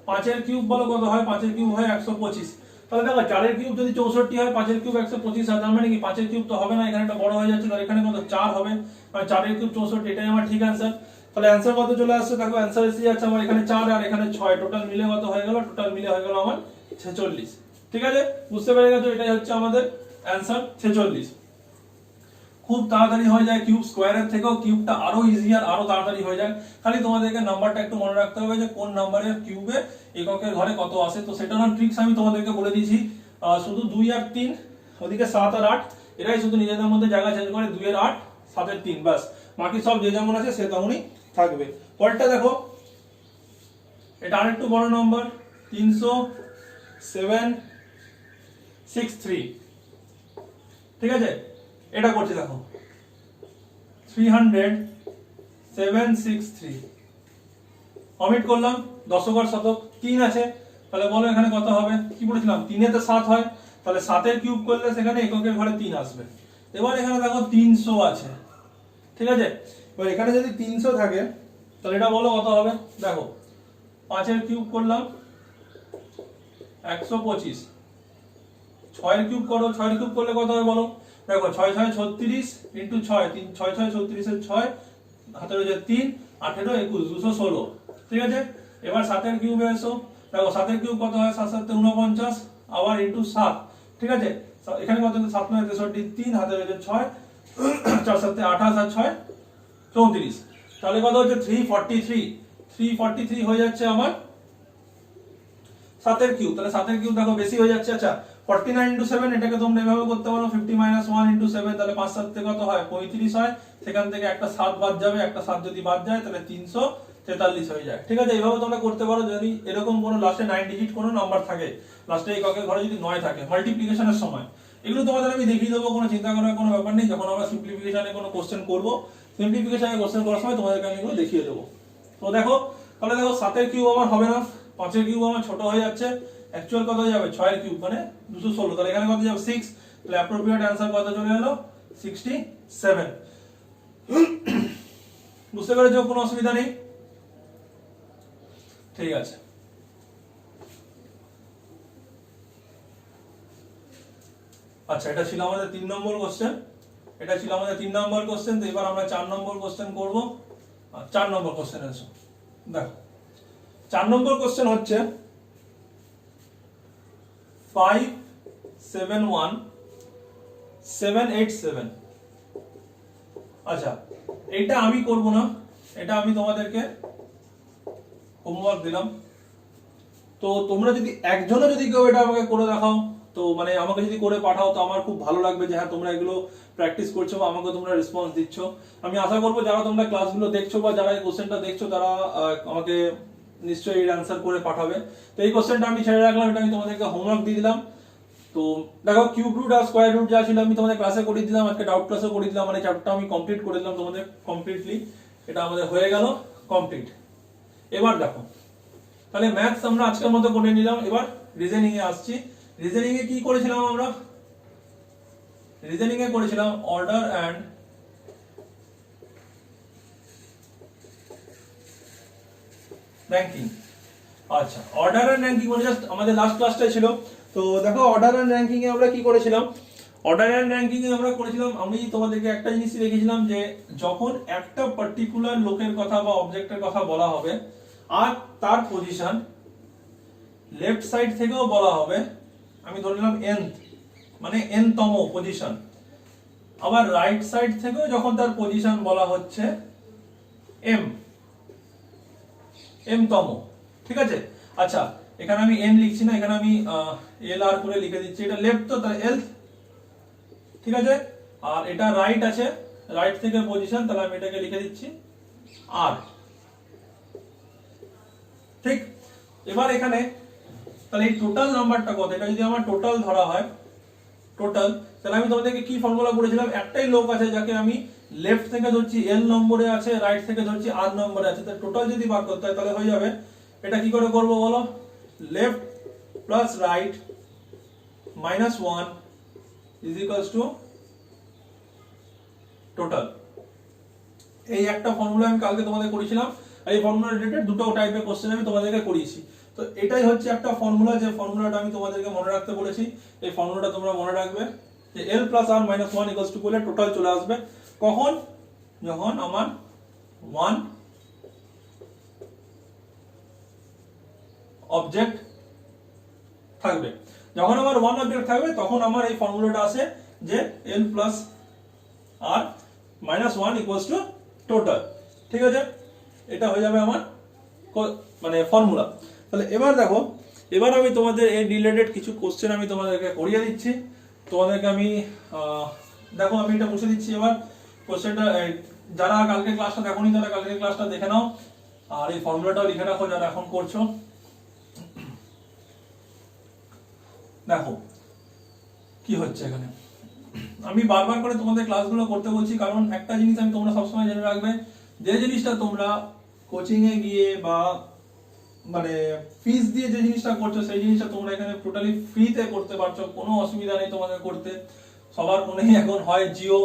5 এর কিউব বলো কত হয়? 5 এর কিউব হয় 125। তাহলে দেখো 4 এর কিউব যদি 64 হয়, 5 এর কিউব 125 হয়, তার মানে কি 5 এর কিউব তো হবে না, এখানে একটা বড় হয়ে যাচ্ছে, তাহলে এখানে কত? 4 হবে, মানে 4 এর কিউব 64, এটাই আমার ঠিক অ্যান্সার। তাহলে অ্যান্সার কত চলে আসছে? দেখো অ্যান্সার এসে যাচ্ছে আমার এখানে 4 আর এখানে 6, টোটাল মিলে কত হয়ে গেল? টোটাল মিলে হয়ে গেল আমার 46, ঠিক আছে? বুঝতে পেরে গেছো? এটাই হচ্ছে আমাদের অ্যান্সার 46। খুব তাড়াতাড়ি হয়ে যায়, কিউব স্কোয়ারের থেকেও কিউবটা আরো ইজিয়ার, আরো তাড়াতাড়ি হয়ে যায়। খালি তোমাদেরকে নাম্বারটা একটু মনে রাখতে হবে যে কোন নাম্বারের কিউবে এককের ঘরে কত আসে। তো সেটা না ট্রিক্স আমি তোমাদেরকে বলে দিয়েছি। শুধু 2 আর 3, ওদিকে 7 আর 8, এরাই শুধু নিজেদের মধ্যে জায়গা চেঞ্জ করে, 2 এর 8, 7 এর 3, বাস। বাকি সব যে যেমন আছে সে তেমনই থাকবে। পরেরটা দেখো, এটা আরেকটু বড় নাম্বার, 30763, ঠিক আছে? এটা করছি দেখো 30763, অমিট করলাম। দশক আর শতক 3 আছে, তাহলে বলো এখানে কত হবে? কি বলেছিলাম, 3 এ তো 7 হয়, তাহলে 7 এর কিউব করলে সেখানে এককের ঘরে 3 আসবে। এবার এখানে দেখো 300 আছে, ঠিক আছে? এবার এখানে যদি 300 থাকে, তাহলে এটা বলো কত হবে? দেখো 5 এর কিউব করলাম 125, 6 এর কিউব করো, 6 এর কিউব করলে কত হবে বলো? দেখো 6 6 36 ইনটু 6, 3 6 6 36 এর 6, হাতে রয়েছে 3, 18 21, 216, ঠিক আছে? এবার 7 এর কিউবে এসো, দেখো 7 এর কিউব কত হয়? 7 7 49, আবার ইনটু 7, ঠিক আছে? এখানে কত? 7 9 63, 3 হাতে রয়েছে 6, 4 7 28 আর 6 34, তাহলে কত হচ্ছে? 343 হয়ে যাচ্ছে আমার 7 এর কিউব। তাহলে 7 এর কিউব দেখো বেশি হয়ে যাচ্ছে। আচ্ছা 49 ইনটু 7, এটাকে তোমরা এভাবে করতে পারো, 50 1 ইনটু 7, তাহলে 5 7 থেকে কত হয়? 35 হয়। সেখান থেকে একটা 7 বাদ যাবে, একটা 7 যদি বাদ যায় তাহলে 43 হয়ে যায়। ঠিক আছে, এইভাবে তোমরা করতে পারো। যদি এরকম কোনো লাস্টে 9 ডিজিট কোনো নাম্বার থাকে, লাস্টে এককের ঘরে যদি 9 থাকে মাল্টিপ্লিকেশনের সময়, এগুলো তোমাদের আমি দেখিয়ে দেবো, কোনো চিন্তা করার কোনো ব্যাপার নেই। যখন আমরা সিম্পলিফিকেশনে কোনো কোশ্চেন করবো, সিম্পলিফিকেশনে কোশ্চেন করার সময় তোমাদেরকে আমি এগুলো দেখিয়ে দেবো। তো দেখো, তাহলে দেখো 7 এর কিউব আমার হবে না, 5 এর কিউব আমার ছোট হয়ে যাচ্ছে, অ্যাকচুয়াল কত হয়ে যাবে 6 এর কিউব মানে 216, তাহলে এখানে কত যাবে 6, তাহলে অ্যাপ্রোপ্রিয়েট অ্যানসার কত চলে এলো 67। বুঝতে পেরেছো? কোনো অসুবিধা নেই? ঠিক আছে, আচ্ছা এটা ছিল আমাদের 3 নম্বর কোশ্চেন, এটা ছিল আমাদের 3 নম্বর কোশ্চেন। তো এবার আমরা 4 নম্বর কোশ্চেন করব। 4 নম্বর কোশ্চেন এসো, দেখো 4 নম্বর কোশ্চেন হচ্ছে 571787। আচ্ছা, এটা আমি করব না, এটা আমি তোমাদেরকে হোমওয়ার্ক দিলাম। তো তোমরা যদি একজনও যদি কেউ এটা আমাকে করে দেখাও, তো মানে আমাকে যদি করে পাঠাও, তো আমার খুব ভালো লাগবে যে হ্যাঁ তোমরা এগুলো প্র্যাকটিস করছো বা আমাকে তোমরা রেসপন্স দিচ্ছ। আমি আশা করবো যারা তোমরা ক্লাসগুলো দেখছো বা যারা এই কোশ্চেনটা দেখছো, তারা আমাকে নিশ্চয়ই এর অ্যান্সার করে পাঠাবে। তো এই কোশ্চেনটা আমি ছেড়ে রাখলাম, এটা আমি তোমাদেরকে হোমওয়ার্ক দিয়ে দিলাম। তো দেখো, কিউব রুট আর স্কয়ার রুট যা ছিল আমি তোমাদের ক্লাসে করে দিলাম, আজকে ডাউট ক্লাসে করে দিলাম, মানে চ্যাপ্টারটা আমি কমপ্লিট করে দিলাম তোমাদের কমপ্লিটলি। এটা আমাদের হয়ে গেল কমপ্লিট। এবার দেখো, তাহলে ম্যাথস আমরা আজকের মতো করে নিলাম। এবার রিজনিং এ আসছি। রিজনিং এ কি করেছিলাম আমরা? রিজনিং এ করেছিলাম অর্ডার এন্ড র্যাঙ্কিং। আচ্ছা, অর্ডার এন্ড র্যাঙ্কিং মানে জাস্ট আমাদের লাস্ট ক্লাসটাই ছিল। তো দেখো, অর্ডার এন্ড র্যাঙ্কিং এ আমরা কি করেছিলাম? অর্ডার এন্ড র্যাঙ্কিং এ আমরা করেছিলাম, আমি তোমাদেরকে একটা জিনিসই দেখিয়েছিলাম যে যখন একটা পার্টিকুলার লোকের কথা বা অবজেক্টের কথা বলা হবে আর তার পজিশন লেফট সাইড থেকেও বলা হবে, আমি ধরে নিলাম nth মানে nতম পজিশন, আবার রাইট সাইড থেকেও যখন তার পজিশন বলা হচ্ছে mতম। ঠিক আছে, আচ্ছা এখানে আমি n লিখছি না, এখানে আমি lr করে লিখে দিচ্ছি। এটা লেফট, তো তাহলে lth, ঠিক আছে। আর এটা রাইট আছে, রাইট থেকে পজিশন, তাহলে আমি এটাকে লিখে দিচ্ছি r। ঠিক, এবার এখানে তাহলে এই টোটাল নাম্বারটা কত, এটা যদি আমার টোটাল ধরা হয়, টোটাল, তাহলে আমি তোমাদেরকে কি ফর্মুলা করেছিলাম? একটাই লোক আছে যাকে আমি লেফট থেকে ধরছি l নম্বরে আছে, রাইট থেকে ধরছি r নম্বরে আছে, তাহলে টোটাল যদি বার করতে হয় তাহলে হয়ে যাবে, এটা কি করে করব বলো? Left plus right minus 1 is equals two total. এই একটা ফর্মুলা আমি কালকে তোমাদের করেছিলাম, এই ফর্মুলা রিলেটেড দুটো টাইপের কোশ্চেন আমি তোমাদেরকে করিয়েছি। তো এটাই হচ্ছে একটা ফর্মুলা, যে ফর্মুলাটা আমি তোমাদেরকে মনে রাখতে বলেছি। এই ফর্মুলাটা তোমরা মনে রাখবে যে l plus r minus 1 equals to করলে টোটাল চলে আসবে কখন? যখন আমার 1 অবজেক্ট থাকবে। যখন আমার 1 অবজেক্ট থাকবে তখন আমার এই ফর্মুলাটা আসে যে l plus r minus 1 equals to total. ঠিক আছে, এটা হয়ে যাবে আমার মানে ফর্মুলা। তাহলে এবার দেখো, এবার আমি তোমাদের এই রিলেটেড কিছু কোশ্চেন আমি তোমাদেরকে করিয়ে দিচ্ছি। তোমাদেরকে আমি দেখো, আমি এটা মুছে দিচ্ছি। এবার কোশ্চেনটা যারা কালকে ক্লাসটা দেখোনি তারা কালকে ক্লাসটা দেখে নাও, আর এই ফর্মুলাটাও লিখে রাখো যারা এখন করছো। দেখো কি হচ্ছে এখানে, আমি বারবার করে তোমাদের ক্লাসগুলো করতে বলছি, কারণ একটা জিনিস আমি তোমরা সবসময় জেনে রাখবে, যে জিনিসটা তোমরা কোচিং এ গিয়ে বা মানে ফিস দিয়ে যে জিনিসটা করছো, সেই জিনিসটা তোমরা এখানে টোটালি ফ্রিতে করতে পারছো, কোনো অসুবিধা নেই তোমাদের করতে। সবার ফোনেই এখন হয় জিও,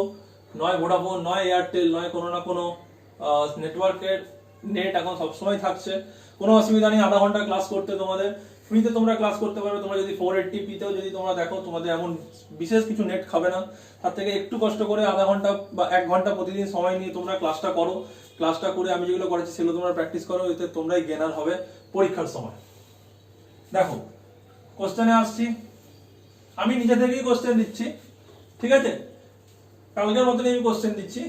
নয় ভোডাফোন, নয় এয়ারটেল, নয় কোনো না কোনো নেটওয়ার্কের নেট এখন সবসময় থাকছে, কোনো অসুবিধা নেই। আধা ঘন্টা ক্লাস করতে তোমাদের ফ্রিতে তোমরা ক্লাস করতে পারবে। তোমরা যদি 480p তেও যদি তোমরা দেখো, তোমাদের এমন বিশেষ কিছু নেট খাবে না, তার থেকে একটু কষ্ট করে আধা ঘন্টা বা 1 ঘন্টা প্রতিদিন সময় নিয়ে তোমরা ক্লাসটা করো। ক্লাসটা করে আমি যেগুলো করেছি সেগুলো তোমরা প্র্যাকটিস করো, এতে তোমরাই গেনার হবে পরীক্ষার সময়। দেখো কোশ্চেনে আসছি, আমি নিজে থেকেই কোশ্চেন দিচ্ছি, ঠিক আছে, কালকের মতনই আমি কোশ্চেন দিচ্ছি।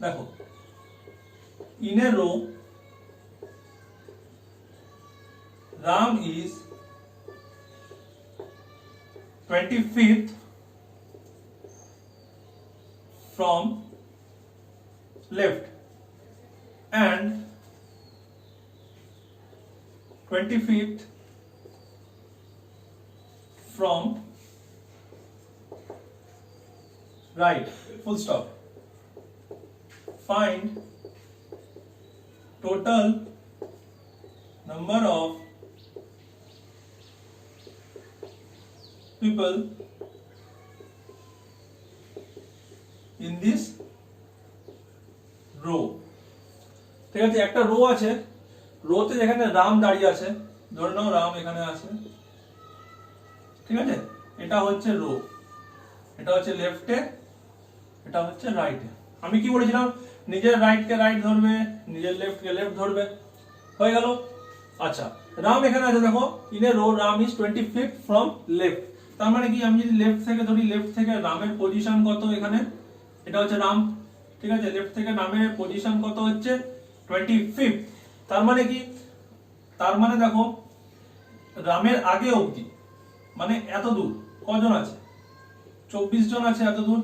দেখো, in a row Ram is 25th from left. and 25th from right, full stop. Find total number of people in this row. ঠিক আছে, একটা রো আছে, রোতে যেখানে রাম দাঁড়িয়ে আছে, ধরে নাও রাম এখানে আছে, ঠিক আছে, এটা হচ্ছে রো, এটা হচ্ছে লেফটে, এটা হচ্ছে রাইটে। আমি কি বলেছিলাম, নিজের রাইট কে রাইট ধরবে, নিজের লেফট কে লেফট ধরবে, হয়ে গেল। আচ্ছা, রাম এখানে আছে, দেখো in a row Ram is 25th from left, তার মানে কি আমি যদি লেফট থেকে ধরি, লেফট থেকে রামের পজিশন কত এখানে, এটা হচ্ছে রাম, ঠিক আছে, লেফট থেকে রামের পজিশন কত হচ্ছে 25th, তার মানে কি, তার মানে দেখো রামের আগে অবধি মানে এত দূর কজন আছে, 24 জন আছে এত দূর,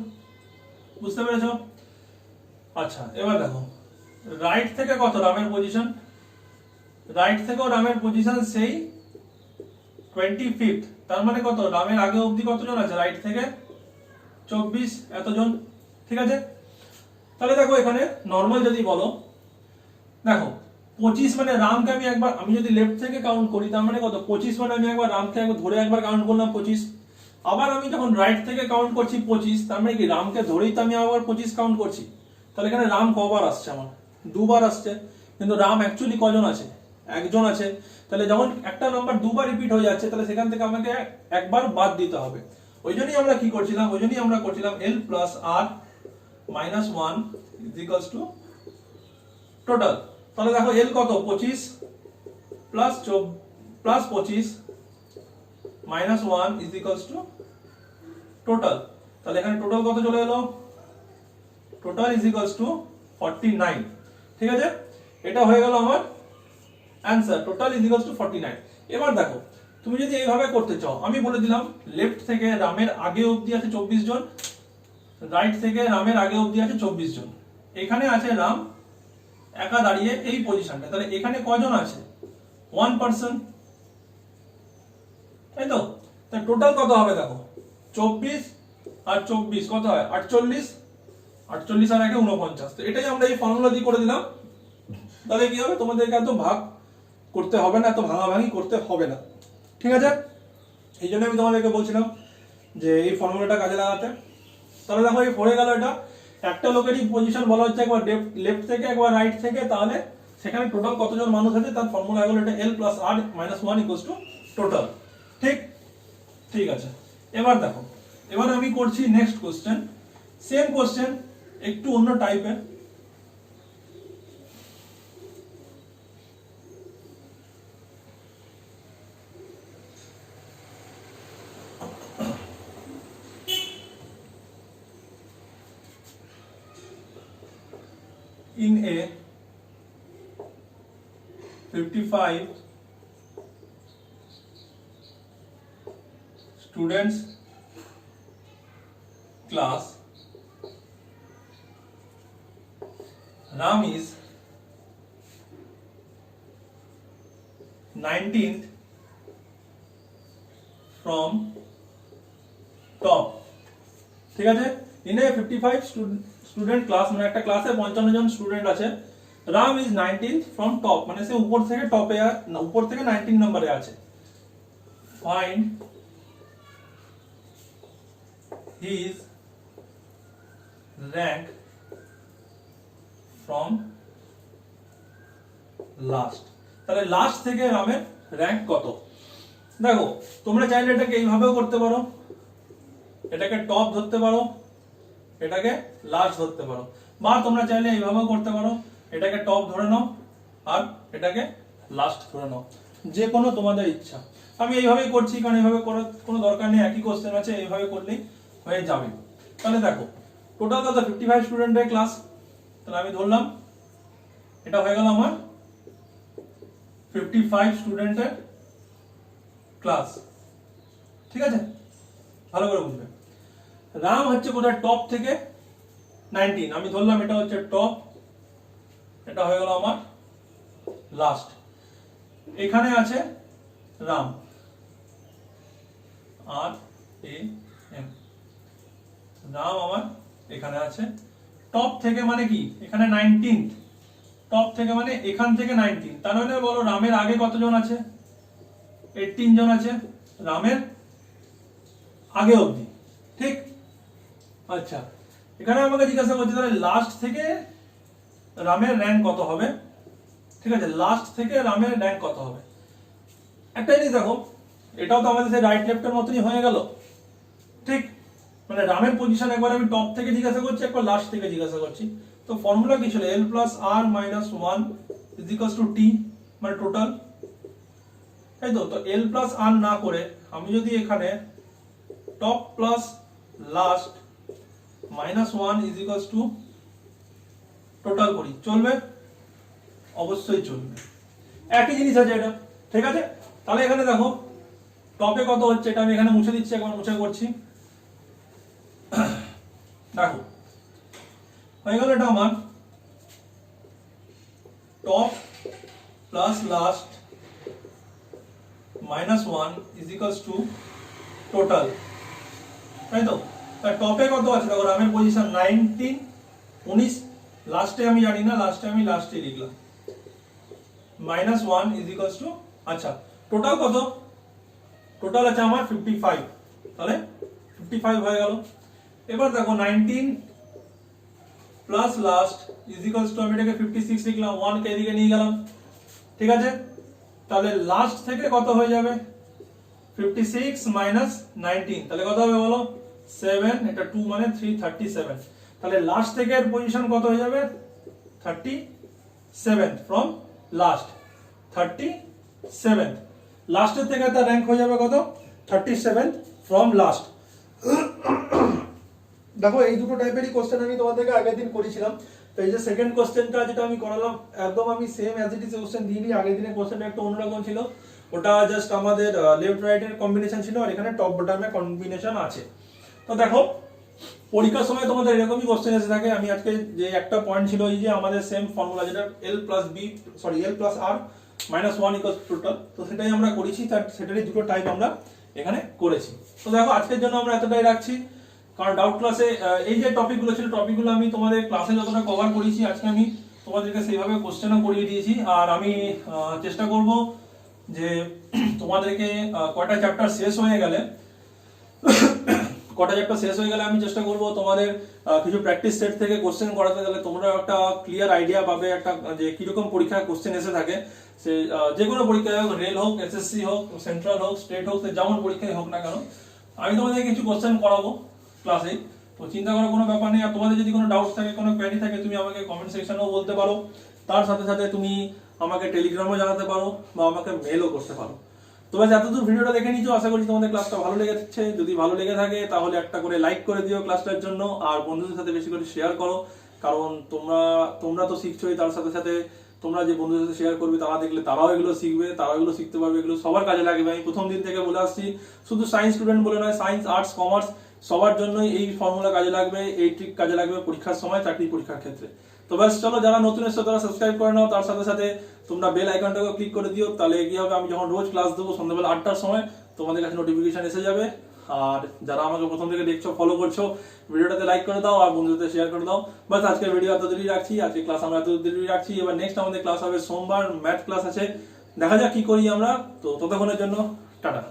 বুঝতে পেরেছো? আচ্ছা, এবার দেখো রাইট থেকে কত রামের পজিশন, রাইট থেকেও রামের পজিশন সেই 25th, তার মানে কত রামের আগে অবধি কতজন আছে, রাইট থেকে 24 এতজন, ঠিক আছে। তাহলে দেখো এখানে নরমাল যদি বলো, দেখো 25 মানে রামকে আমি একবার, আমি যদি লেফট থেকে কাউন্ট করি তার মানে কত 25 মানে আমি একবার রামকে একবার ধরে একবার কাউন্ট করলাম 25, আবার আমি যখন রাইট থেকে কাউন্ট করছি 25, তার মানে কি রামকে ধরেই তো আমি আবার 25 কাউন্ট করছি, তাহলে এখানে রাম কবার আসছে, আমার দুবার আসছে, কিন্তু রাম অ্যাকচুয়ালি কজন আছে, একজন আছে, তাহলে যখন একটা নাম্বার দুবার রিপিট হয়ে যাচ্ছে তাহলে সেখান থেকে আমাকে একবার বাদ দিতে হবে, ওই জন্যই আমরা কি করছিলাম, ওই জন্যই আমরা করছিলাম l plus r minus 1 is equals two total. তাহলে দেখো l কত 25 plus 25 minus 1 is equals two total, তাহলে এখানে টোটাল কত চলে এলো, টোটাল ইজ ইকুয়ালস টু 49, ঠিক আছে, এটা হয়ে গেল আমার answer, total is equals two 49। এবার দেখো তুমি যদি এইভাবে করতে চাও, আমি বলে দিলাম লেফট থেকে রামের আগে অবধি আছে 24 জন, রাইট থেকে রামের আগে অবধি আছে 24 জন, এখানে আছে রাম একা দাঁড়িয়ে এই পজিশনটা, তাহলে এখানে কজন আছে, 1 পারসন, তাই তো, তাহলে টোটাল কত হবে দেখো 24 আর 24 কত হয় 48, 48 আর 1 49, তো এটাই আমরা এই ফর্মুলা দিয়ে করে দিলাম, তাহলে কি হবে তোমাদেরকে এত ভাগ করতে হবে না, এত ভাঙাভাঙি করতে হবে না, ঠিক আছে। এই জন্য আমি তোমাদেরকে বলছিলাম যে এই ফর্মুলাটা কাজে লাগাতে। তাহলে দেখো এই পড়ে গেল, এটা একটা লোকেরই পজিশন বলা হচ্ছে একবার লেফট থেকে একবার রাইট থেকে, তাহলে সেখানে টোটাল কতজন মানুষ আছে তার ফর্মুলা হলো এটা l plus r minus 1 equals to total, ঠিক, ঠিক আছে। এবার দেখো, এবার আমি করছি নেক্সট কোশ্চেন, সেম কোশ্চেন একটু অন্য টাইপের, in a 55 students class, Ram is 19th from top, ঠিক আছে। in a 55 স্টুডেন্ট ক্লাস, মানে একটা ক্লাসে 55 জন স্টুডেন্ট আছে, Ram is 19th from top, মানে সে উপর থেকে টপে, উপর থেকে 19 নম্বরে আছে, find his rank from last, তাহলে লাস্ট থেকে রামের র্যাঙ্ক কত। দেখো তোমরা চাইলে এটাকে এইভাবেও করতে পারো, এটাকে টপ ধরতে পারো, এটাকে লাস্ট ধরতে পারো, বা তোমরা চাইলে এইভাবেও করতে পারো, এটাকে টপ ধরে নাও আর এটাকে লাস্ট ধরে নাও, যে কোনো তোমাদের ইচ্ছা। আমি এইভাবেই করছি কারণ এইভাবে করার কোনো দরকার নেই, একই কোশ্চেন আছে, এইভাবে করলেই হয়ে যাবে। তাহলে দেখো টোটাল কত 55 স্টুডেন্টের ক্লাস, তাহলে আমি ধরলাম এটা হয়ে গেল আমার 55 স্টুডেন্টের ক্লাস, ঠিক আছে, ভালো করে বুঝবে। রাম হচ্ছে কোথায়, টপ থেকে 19, আমি ধরলাম এটা হচ্ছে টপ, এটা হয়ে গেল আমার লাস্ট। এখানে আছে রাম, আর এ এম, রাম আমার এখানে আছে। টপ থেকে মানে কি, এখানে 19, টপ থেকে মানে এখান থেকে 19, তার মানে বলো রামের আগে কতজন আছে? 18 জন আছে রামের আগে অবধি, ঠিক? আচ্ছা, এখানে আমাকে জিজ্ঞাসা করছে তাহলে লাস্ট থেকে রামের র্যাঙ্ক কত হবে? ঠিক আছে, লাস্ট থেকে রামের র্যাঙ্ক কত হবে? একটা জিনিস দেখো, এটাও তো আমাদের সেই রাইট লেফটের মতনই হয়ে গেল, ঠিক? মানে রামের পজিশন একবার আমি টপ থেকে জিজ্ঞাসা করছি, একবার লাস্ট থেকে জিজ্ঞাসা করছি। তো ফর্মুলা কি ছিল? l plus R minus 1 is equals to T, মানে টোটাল, তাই তো? তো l প্লাস আর না করে আমি যদি এখানে top plus last minus 1 is equals two total করি, চলবে? অবশ্যই চলবে, একই জিনিস আছে এটা, ঠিক আছে? তাহলে এখানে দেখো টপে কত হচ্ছে, এটা আমি এখানে মুছে দিচ্ছি, একবার মুছে করছি। দেখো হয়ে গেল এটা আমার top plus last minus 1 is equals two total, তাই তো? তার টপে কত আছে দেখো, রামের পজিশন 19, 19, লাস্টে আমি জানি না, লাস্টে আমি লাস্টে লিখলাম মাইনাস 1 ইজ ইকুয়ালস টু, আচ্ছা টোটাল কত? টোটাল আছে আমার 55, তাহলে 55 হয়ে গেল। এবার দেখো 19 plus last is equals two, আমি এটাকে 56 লিখলাম, 1 কে এদিকে নিয়ে গেলাম, ঠিক আছে? তাহলে লাস্ট থেকে কত হয়ে যাবে? 56 মাইনাস 19, তাহলে কত হবে বলো? 7, এটা 2 মানে 3, 37। তাহলে লাস্ট থেকে এর পজিশন কত হয়ে যাবে? 37 ফ্রম লাস্ট, 37 লাস্টের থেকে তার র্যাঙ্ক হয়ে যাবে কত? 37 ফ্রম লাস্ট। দেখো এই দুটো টাইপেরই কোশ্চেন আমি তোমাদেরকে আগের দিন করেছিলাম। তো এই যে সেকেন্ড কোশ্চেনটা যেটা আমি করালাম, একদম আমি same as it is question দিইনি। আগের দিনের কোশ্চেনটা একটু অন্যরকম ছিল, ওটা জাস্ট আমাদের লেফট রাইট এর কম্বিনেশন ছিল, আর এখানে টপ বটমের কম্বিনেশন আছে। তো দেখো পরীক্ষার সময় তোমাদের এরকমই কোশ্চেন এসে থাকে। আমি আজকে যে একটা পয়েন্ট ছিল এই যে আমাদের সেম ফর্মুলা, যেটা l plus B sorry l plus R minus 1 equals total, তো সেটাই আমরা করেছি, তার সেটারই দুটো টাইপ আমরা এখানে করেছি। তো দেখো আজকের জন্য আমরা এতটাই রাখছি, কারণ ডাউট ক্লাসে এই যে টপিকগুলো ছিল, টপিকগুলো আমি তোমাদের ক্লাসে যতটা কভার করেছি আজকে আমি তোমাদেরকে সেইভাবে কোশ্চেনও করিয়ে দিয়েছি। আর আমি চেষ্টা করব যে তোমাদেরকে কয়টা চ্যাপ্টার শেষ হয়ে গেলে আমি চেষ্টা করব তোমাদের কিছু প্র্যাকটিস সেট থেকে কোশ্চেন করাতে, গেলে তোমরা একটা ক্লিয়ার আইডিয়া পাবে একটা যে কিরকম পরীক্ষায় কোশ্চেন এসে থাকে। সে যে কোনো পরীক্ষায় হোক, রেল হোক, এসএসসি হোক, সেন্ট্রাল হোক, স্টেট হোক, যেমন পরীক্ষায় হোক না কেন, আমি তোমাদের কিছু কোশ্চেন করাবো ক্লাসে। তো চিন্তা করার কোনো ব্যাপার নেই। আর তোমাদের যদি কোনো ডাউট থাকে, কোনো কোয়েরি থাকে, তুমি আমাকে কমেন্ট সেকশনেও বলতে পারো। তার সাথে সাথে তুমি আমাকে টেলিগ্রামও জানাতে পারো বা আমাকে মেলও করতে পারো। তো ব্যাস এতদূর ভিডিওটা দেখে নিচ্ছ, আশা করছি তোমাদের ক্লাসটা ভালো লেগেছে। যদি ভালো লেগে থাকে তাহলে একটা করে লাইক করে দিও ক্লাসটার জন্য, আর বন্ধুদের সাথে বেশি করে শেয়ার করো, কারণ তোমরা তো শিখছোই, তার সাথে সাথে তোমরা যে বন্ধুদের সাথে শেয়ার করবে তারা দেখলে তারাও এগুলো শিখবে, তারাও এগুলো শিখতে পারবে, এগুলো সবার কাজে লাগবে। আমি প্রথম দিন থেকে বলে আসছি, শুধু সায়েন্স স্টুডেন্ট বলে নয়, সায়েন্স, আর্টস, কমার্স সবার জন্যই এই ফর্মুলা কাজে লাগবে, এই ট্রিক কাজে লাগবে পরীক্ষার সময়, চাকরি পরীক্ষার ক্ষেত্রে। তো ব্যাস চলো, যারা নতুন এসছো তারা সাবস্ক্রাইব করে নাও, তার সাথে সাথে তোমরা বেল আইকনটাকে ক্লিক করে দিও, তাহলে কি হবে, আমি যখন রোজ ক্লাস দেবো সন্ধ্যাবেলা 8টার সময় তোমাদের কাছে নোটিফিকেশন এসে যাবে। আর যারা আমাকে প্রথম থেকে দেখছো, ফলো করছো, ভিডিওটাতে লাইক করে দাও আর বন্ধুদের শেয়ার করে দাও। বাস আজকের ভিডিও এত দেরি রাখছি, আজকে ক্লাস আমরা এত দেরি রাখছি। এবার নেক্সট আমাদের ক্লাস হবে সোমবার, ম্যাথ ক্লাস আছে, দেখা যাক কি করি আমরা। তো ততক্ষণের জন্য টাটা।